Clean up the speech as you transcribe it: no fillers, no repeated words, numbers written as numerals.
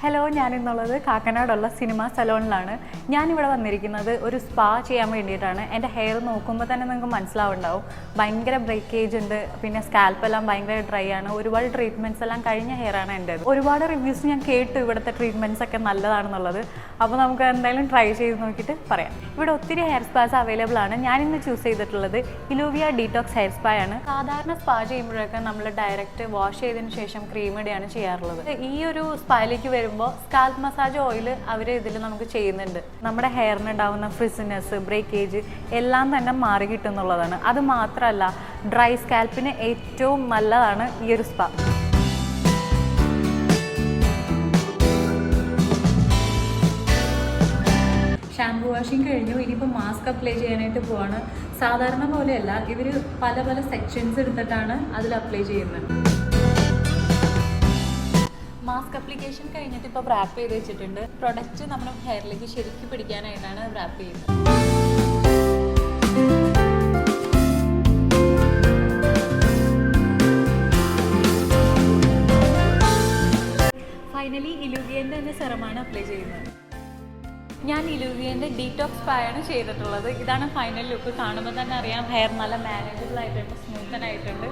Hello, ഞാനിന്നുള്ളത് കാക്കനാടുള്ള cinema സലോണിലാണ്. ഞാനിവിടെ വന്നിരിക്കുന്നത് ഒരു സ്പാ ചെയ്യാൻ വേണ്ടിയിട്ടാണ്. എൻ്റെ ഹെയർ നോക്കുമ്പോൾ തന്നെ നിങ്ങൾക്ക് മനസ്സിലാവുണ്ടാവും, ഭയങ്കര ബ്രേക്കേജ് ഉണ്ട്, പിന്നെ സ്കാൽപ്പെല്ലാം ഭയങ്കര ഡ്രൈ ആണ്. ഒരുപാട് ട്രീറ്റ്മെൻറ്റ്സ് എല്ലാം കഴിഞ്ഞ ഹെയറാണ് എൻ്റേത്. ഒരുപാട് റിവ്യൂസ് ഞാൻ കേട്ടു ഇവിടുത്തെ ട്രീറ്റ്മെൻറ്റ്സ് ഒക്കെ നല്ലതാണെന്നുള്ളത്. അപ്പോൾ നമുക്ക് എന്തായാലും ട്രൈ ചെയ്ത് നോക്കിയിട്ട് പറയാം. ഇവിടെ ഒത്തിരി ഹെയർ സ്പാസ് അവൈലബിൾ ആണ്. ഞാനിന്ന് ചൂസ് ചെയ്തിട്ടുള്ളത് ഇലൂവിയ ഡീറ്റോക്സ് ഹെയർ സ്പാ ആണ്. സാധാരണ സ്പാ ചെയ്യുമ്പോഴൊക്കെ നമ്മൾ ഡയറക്റ്റ് വാഷ് ചെയ്തതിന് ശേഷം ക്രീം ഇടുകയാണ് ചെയ്യാറുള്ളത്. ഈ ഒരു സ്പായിലേക്ക് വരുമ്പോൾ സ്കാൽപ്പ് മസാജ് ഓയിൽ അവർ ഇതിൽ നമുക്ക് ചെയ്യുന്നുണ്ട്. നമ്മുടെ ഹെയറിന് ഉണ്ടാകുന്ന ഫ്രിസിനെസ്, ബ്രേക്കേജ് എല്ലാം തന്നെ മാറി കിട്ടുന്നുള്ളതാണ്. അത് മാത്രമല്ല, ഡ്രൈ സ്കാൽപ്പിന് ഏറ്റവും നല്ലതാണ് ഈ ഒരു സ്പാ. ഷാംപൂ വാഷിങ് കഴിഞ്ഞു. ഇനിയിപ്പോൾ മാസ്ക് അപ്ലൈ ചെയ്യാനായിട്ട് പോവാണ്. സാധാരണ പോലെയല്ല, ഇവർ പല പല സെക്ഷൻസ് എടുത്തിട്ടാണ് അതിൽ അപ്ലൈ ചെയ്യുന്നത്. മാസ്ക് അപ്ലിക്കേഷൻ കഴിഞ്ഞിട്ട് ഇപ്പോൾ റാപ്പ് ചെയ്ത് വെച്ചിട്ടുണ്ട്. പ്രൊഡക്റ്റ് നമ്മുടെ ഹെയറിലേക്ക് ശരിക്കും പിടിക്കാനായിട്ടാണ് റാപ്പ് ചെയ്യുന്നത്. ഫൈനലി ഇലൂവിയൻ്റെ തന്നെ സെറമാണ് അപ്ലൈ ചെയ്യുന്നത്. ഞാൻ ഇലൂവിയൻ്റെ ഡീറ്റോക്സ് സ്പായാണ് ചെയ്തിട്ടുള്ളത്. ഇതാണ് ഫൈനൽ ലുക്ക്. കാണുമ്പോൾ തന്നെ അറിയാം, ഹെയർ നല്ല മാനേജബിൾ ആയിട്ടുണ്ട്, സ്മൂത്തൻ ആയിട്ടുണ്ട്.